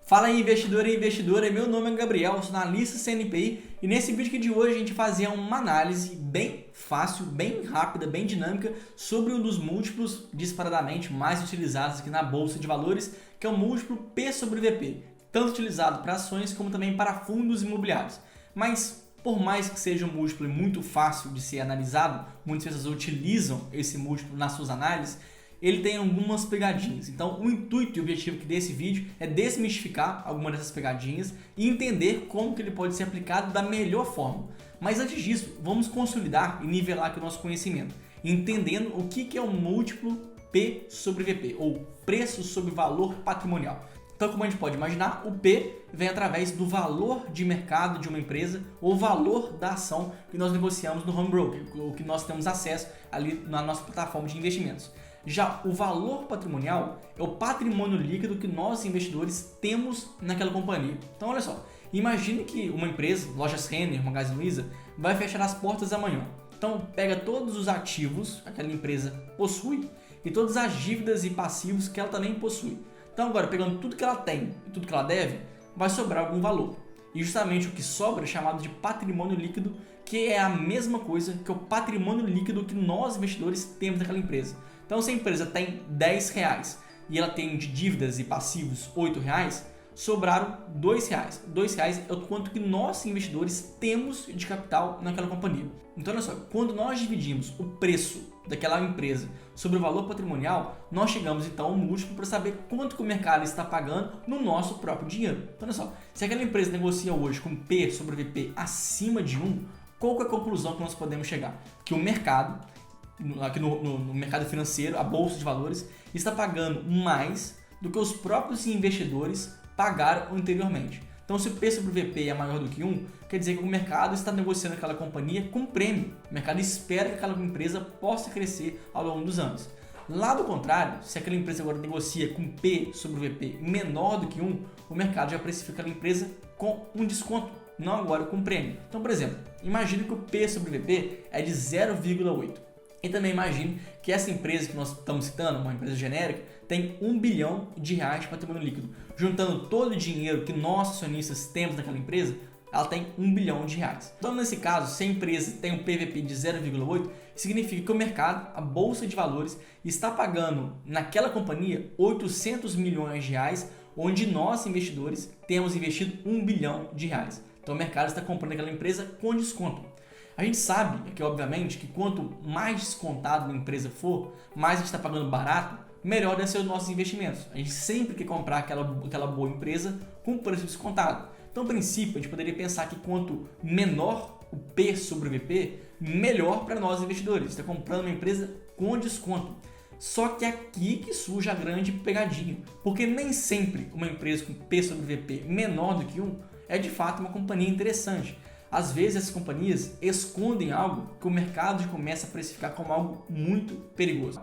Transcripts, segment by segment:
Fala aí, investidor e investidora, meu nome é Gabriel, sou analista CNPI e nesse vídeo aqui de hoje a gente vai fazer uma análise bem fácil, bem rápida, bem dinâmica sobre um dos múltiplos disparadamente mais utilizados aqui na Bolsa de Valores, que é o múltiplo P sobre VP, tanto utilizado para ações como também para fundos imobiliários. Mas por mais que seja um múltiplo muito fácil de ser analisado, muitas pessoas utilizam esse múltiplo nas suas análises, ele tem algumas pegadinhas. Então, o intuito e o objetivo aqui desse vídeo é desmistificar algumas dessas pegadinhas e entender como que ele pode ser aplicado da melhor forma. Mas antes disso, vamos consolidar e nivelar aqui o nosso conhecimento, entendendo o que é o múltiplo P sobre VP, ou preço sobre valor patrimonial. Então, como a gente pode imaginar, o P vem através do valor de mercado de uma empresa ou valor da ação que nós negociamos no home broker, ou que nós temos acesso ali na nossa plataforma de investimentos. Já o valor patrimonial é o patrimônio líquido que nós investidores temos naquela companhia. Então, olha só, imagine que uma empresa, Lojas Renner, Magazine Luiza, vai fechar as portas amanhã. Então, pega todos os ativos que aquela empresa possui e todas as dívidas e passivos que ela também possui. Então, agora, pegando tudo que ela tem e tudo que ela deve, vai sobrar algum valor. E justamente o que sobra é chamado de patrimônio líquido, que é a mesma coisa que o patrimônio líquido que nós investidores temos naquela empresa. Então, se a empresa tem R$10 e ela tem de dívidas e passivos R$8, sobraram R$2. R$2 é o quanto que nós investidores temos de capital naquela companhia. Então, olha só, quando nós dividimos o preço daquela empresa sobre o valor patrimonial, nós chegamos então a um múltiplo para saber quanto que o mercado está pagando no nosso próprio dinheiro. Então, olha só, se aquela empresa negocia hoje com P sobre VP acima de 1, qual que é a conclusão que nós podemos chegar? Que o mercado, aqui no mercado financeiro, a Bolsa de Valores, está pagando mais do que os próprios investidores pagaram anteriormente. Então, se o P sobre VP é maior do que 1, quer dizer que o mercado está negociando aquela companhia com prêmio. O mercado espera que aquela empresa possa crescer ao longo dos anos. Lá do contrário, se aquela empresa agora negocia com P sobre VP menor do que 1, o mercado já precifica aquela empresa com um desconto, não agora com prêmio. Então, por exemplo, imagine que o P sobre VP é de 0,8. E também imagine que essa empresa que nós estamos citando, uma empresa genérica, tem R$1 bilhão de patrimônio líquido. Juntando todo o dinheiro que nós acionistas temos naquela empresa, ela tem R$1 bilhão. Então, nesse caso, se a empresa tem um PVP de 0,8, significa que o mercado, a Bolsa de Valores, está pagando naquela companhia R$800 milhões, onde nós, investidores, temos investido R$1 bilhão. Então, o mercado está comprando aquela empresa com desconto. A gente sabe que, obviamente, que quanto mais descontado uma empresa for, mais a gente está pagando barato, melhor deve ser os nossos investimentos. A gente sempre quer comprar aquela boa empresa com preço descontado. Então, a princípio, a gente poderia pensar que quanto menor o P sobre o VP, melhor para nós investidores. Está comprando uma empresa com desconto. Só que aqui que surge a grande pegadinha, porque nem sempre uma empresa com P sobre VP menor do que 1 é de fato uma companhia interessante. Às vezes essas companhias escondem algo que o mercado começa a precificar como algo muito perigoso.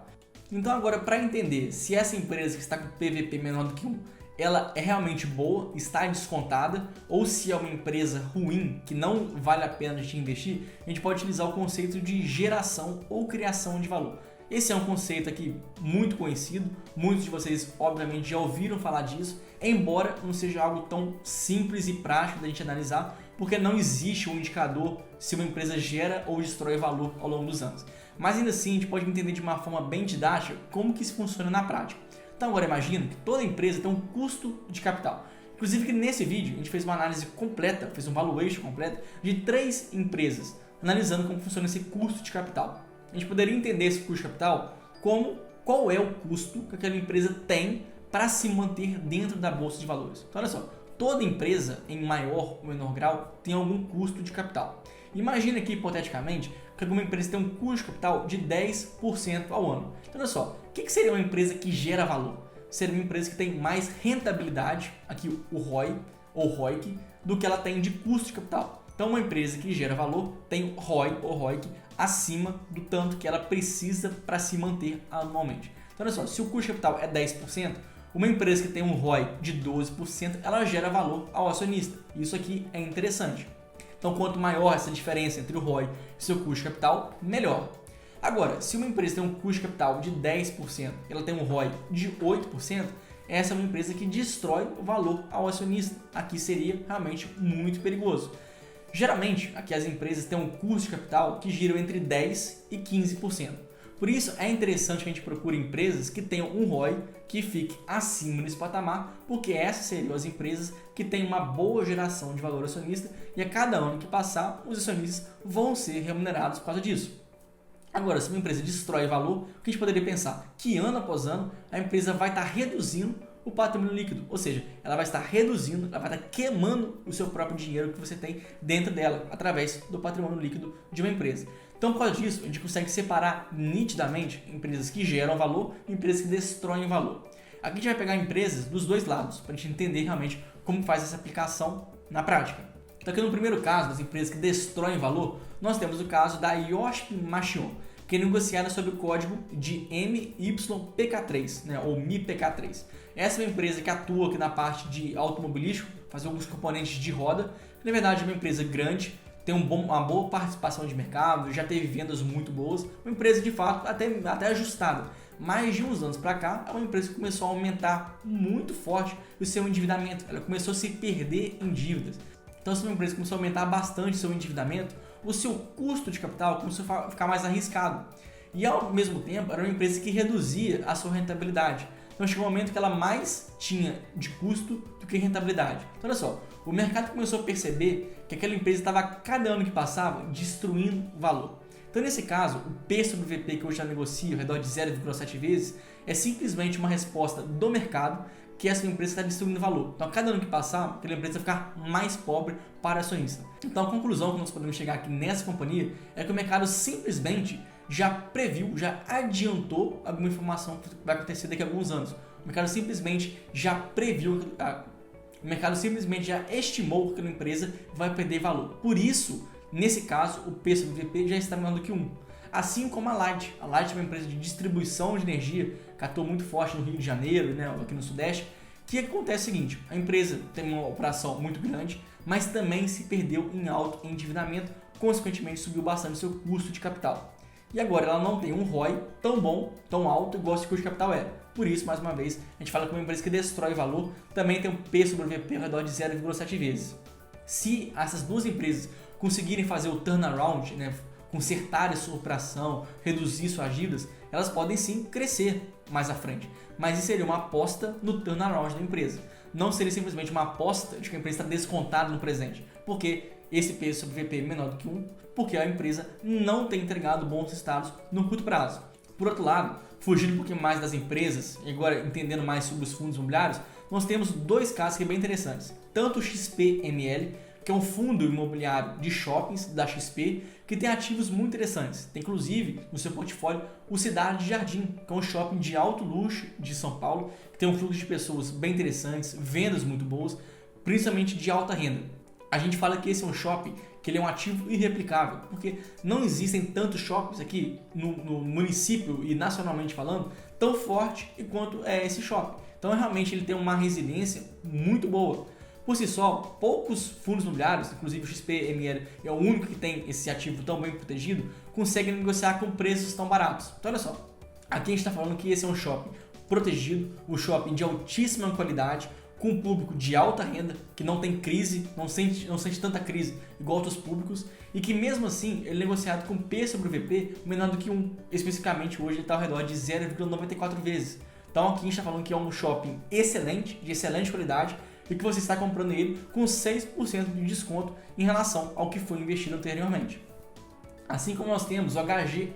Então agora, para entender se essa empresa que está com PVP menor do que 1, ela é realmente boa, está descontada, ou se é uma empresa ruim, que não vale a pena a gente investir, a gente pode utilizar o conceito de geração ou criação de valor. Esse é um conceito aqui muito conhecido, muitos de vocês obviamente já ouviram falar disso, embora não seja algo tão simples e prático da gente analisar, porque não existe um indicador se uma empresa gera ou destrói valor ao longo dos anos. Mas ainda assim a gente pode entender de uma forma bem didática como que isso funciona na prática. Então agora imagina que toda empresa tem um custo de capital. Inclusive que nesse vídeo a gente fez uma análise completa, fez um valuation completo de 3 empresas, analisando como funciona esse custo de capital. A gente poderia entender esse custo de capital como qual é o custo que aquela empresa tem para se manter dentro da Bolsa de Valores. Então olha só, toda empresa em maior ou menor grau tem algum custo de capital. Imagina aqui hipoteticamente que alguma empresa tem um custo de capital de 10% ao ano. Então olha só, o que seria uma empresa que gera valor? Seria uma empresa que tem mais rentabilidade, aqui o ROI ou ROIC, do que ela tem de custo de capital. Então uma empresa que gera valor tem ROI ou ROIC acima do tanto que ela precisa para se manter anualmente. Então olha só, se o custo de capital é 10%, uma empresa que tem um ROI de 12%, ela gera valor ao acionista. Isso aqui é interessante. Então, quanto maior essa diferença entre o ROI e seu custo de capital, melhor. Agora, se uma empresa tem um custo de capital de 10%, ela tem um ROI de 8%, essa é uma empresa que destrói o valor ao acionista. Aqui seria realmente muito perigoso. Geralmente, aqui as empresas têm um custo de capital que gira entre 10% e 15%. Por isso, é interessante que a gente procure empresas que tenham um ROI que fique acima desse patamar, porque essas seriam as empresas que têm uma boa geração de valor acionista e a cada ano que passar, os acionistas vão ser remunerados por causa disso. Agora, se uma empresa destrói valor, o que a gente poderia pensar? Que ano após ano, a empresa vai estar reduzindo o patrimônio líquido, ou seja, ela vai estar reduzindo, ela vai estar queimando o seu próprio dinheiro que você tem dentro dela, através do patrimônio líquido de uma empresa. Então, por causa disso, a gente consegue separar nitidamente empresas que geram valor e empresas que destroem valor. Aqui a gente vai pegar empresas dos dois lados, para a gente entender realmente como faz essa aplicação na prática. Então, aqui no primeiro caso, das empresas que destroem valor, nós temos o caso da Yoship Machine, que é negociada sob o código de MYPK3, ou MIPK3. Essa é uma empresa que atua aqui na parte de automobilístico, faz alguns componentes de roda, que na verdade é uma empresa grande, tem uma boa participação de mercado, já teve vendas muito boas, uma empresa de fato até ajustada. Mais de uns anos para cá, é uma empresa que começou a aumentar muito forte o seu endividamento, ela começou a se perder em dívidas. Então, se uma empresa começou a aumentar bastante o seu endividamento, o seu custo de capital começou a ficar mais arriscado. E ao mesmo tempo, era uma empresa que reduzia a sua rentabilidade. Então chegou um momento que ela mais tinha de custo do que rentabilidade. Então olha só, o mercado começou a perceber que aquela empresa estava, cada ano que passava, destruindo valor. Então nesse caso, o P sobre VP que hoje já negocia ao redor de 0,7 vezes, é simplesmente uma resposta do mercado que essa empresa está destruindo valor. Então, a cada ano que passar, aquela empresa vai ficar mais pobre para o acionista. Então, a conclusão que nós podemos chegar aqui nessa companhia é que o mercado simplesmente já previu, já adiantou alguma informação que vai acontecer daqui a alguns anos. O mercado simplesmente já previu, o mercado simplesmente já estimou que aquela empresa vai perder valor. Por isso, nesse caso, o P sobre VP já está menor do que 1. Assim como a Light. A Light é uma empresa de distribuição de energia que atua muito forte no Rio de Janeiro, aqui no Sudeste. Que acontece o seguinte, a empresa tem uma operação muito grande, mas também se perdeu em alto endividamento, consequentemente subiu bastante o seu custo de capital. E agora ela não tem um ROI tão bom, tão alto, igual esse custo de capital é. Por isso, mais uma vez, a gente fala que uma empresa que destrói valor também tem um P sobre VP ao redor de 0,7 vezes. Se essas duas empresas conseguirem fazer o turnaround, consertar a sua operação, reduzir suas dívidas, elas podem sim crescer mais à frente. Mas isso seria uma aposta no turnaround da empresa. Não seria simplesmente uma aposta de que a empresa está descontada no presente, porque esse P sobre VP é menor do que 1, porque a empresa não tem entregado bons resultados no curto prazo. Por outro lado, fugindo um pouquinho mais das empresas e agora entendendo mais sobre os fundos imobiliários, nós temos dois casos que são bem interessantes. Tanto o XPML, que é um fundo imobiliário de shoppings da XP, que tem ativos muito interessantes. Tem inclusive no seu portfólio o Cidade de Jardim, que é um shopping de alto luxo de São Paulo, que tem um fluxo de pessoas bem interessantes, vendas muito boas, principalmente de alta renda. A gente fala que esse é um shopping que ele é um ativo irreplicável, porque não existem tantos shoppings aqui no município e nacionalmente falando tão forte quanto é esse shopping. Então realmente ele tem uma resiliência muito boa. Por si só, poucos fundos imobiliários, inclusive o XPML é o único que tem esse ativo tão bem protegido, conseguem negociar com preços tão baratos. Então olha só, aqui a gente está falando que esse é um shopping protegido, um shopping de altíssima qualidade, com um público de alta renda, que não tem crise, não sente tanta crise igual outros públicos, e que mesmo assim ele é negociado com P sobre VP menor do que 1, especificamente hoje ele está ao redor de 0,94 vezes. Então aqui a gente está falando que é um shopping excelente, de excelente qualidade, e que você está comprando ele com 6% de desconto em relação ao que foi investido anteriormente. Assim como nós temos o HGRE,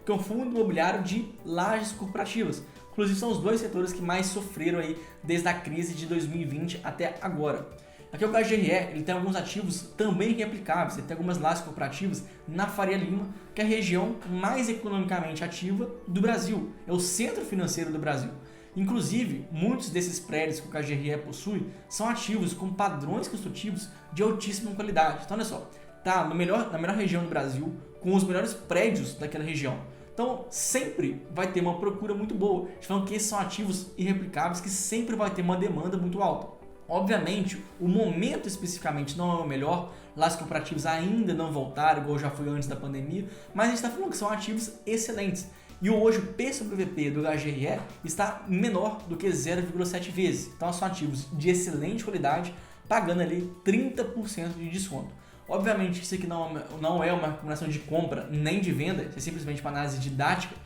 que é um fundo imobiliário de lajes corporativas. Inclusive são os dois setores que mais sofreram aí desde a crise de 2020 até agora. Aqui o HGRE ele tem alguns ativos também replicáveis, ele tem algumas lajes corporativas na Faria Lima, que é a região mais economicamente ativa do Brasil, é o centro financeiro do Brasil. Inclusive, muitos desses prédios que o HGRE possui são ativos com padrões construtivos de altíssima qualidade. Então olha só, tá na melhor região do Brasil, com os melhores prédios daquela região. Então sempre vai ter uma procura muito boa. A gente falando que esses são ativos irreplicáveis que sempre vai ter uma demanda muito alta. Obviamente, o momento especificamente não é o melhor, lajes corporativos ainda não voltaram, igual já foi antes da pandemia, mas a gente está falando que são ativos excelentes. E hoje o P sobre VP do HGRE está menor do que 0,7 vezes. Então são ativos de excelente qualidade, pagando ali 30% de desconto. Obviamente isso aqui não é uma recomendação de compra nem de venda, isso é simplesmente uma análise didática,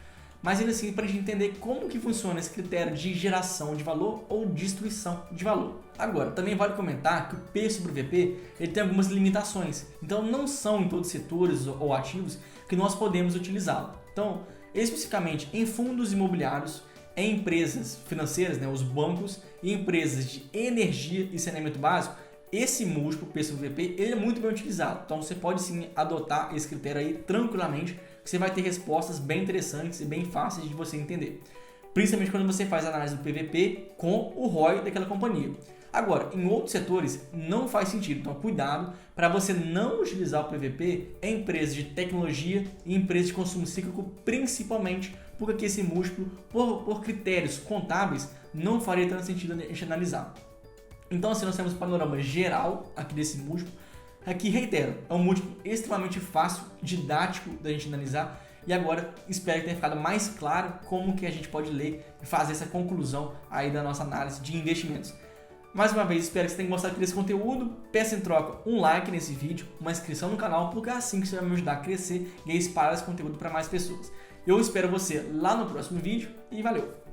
mas ainda assim para a gente entender como que funciona esse critério de geração de valor ou destruição de valor. Agora, também vale comentar que o P sobre VP ele tem algumas limitações, então não são em todos os setores ou ativos que nós podemos utilizá-lo. Então, especificamente em fundos imobiliários, em empresas financeiras, os bancos e empresas de energia e saneamento básico, esse múltiplo P sobre VP ele é muito bem utilizado. Então você pode sim adotar esse critério aí tranquilamente, que você vai ter respostas bem interessantes e bem fáceis de você entender. Principalmente quando você faz a análise do PVP com o ROI daquela companhia. Agora, em outros setores não faz sentido, então cuidado para você não utilizar o PVP em empresas de tecnologia e empresas de consumo cíclico, principalmente porque aqui esse múltiplo, por critérios contábeis, não faria tanto sentido a gente analisar. Então assim, nós temos um panorama geral aqui desse múltiplo. Aqui, reitero, é um múltiplo extremamente fácil, didático da gente analisar. E agora, espero que tenha ficado mais claro como que a gente pode ler e fazer essa conclusão aí da nossa análise de investimentos. Mais uma vez, espero que você tenha gostado desse conteúdo. Peço em troca um like nesse vídeo, uma inscrição no canal, porque é assim que você vai me ajudar a crescer e a espalhar esse conteúdo para mais pessoas. Eu espero você lá no próximo vídeo e valeu!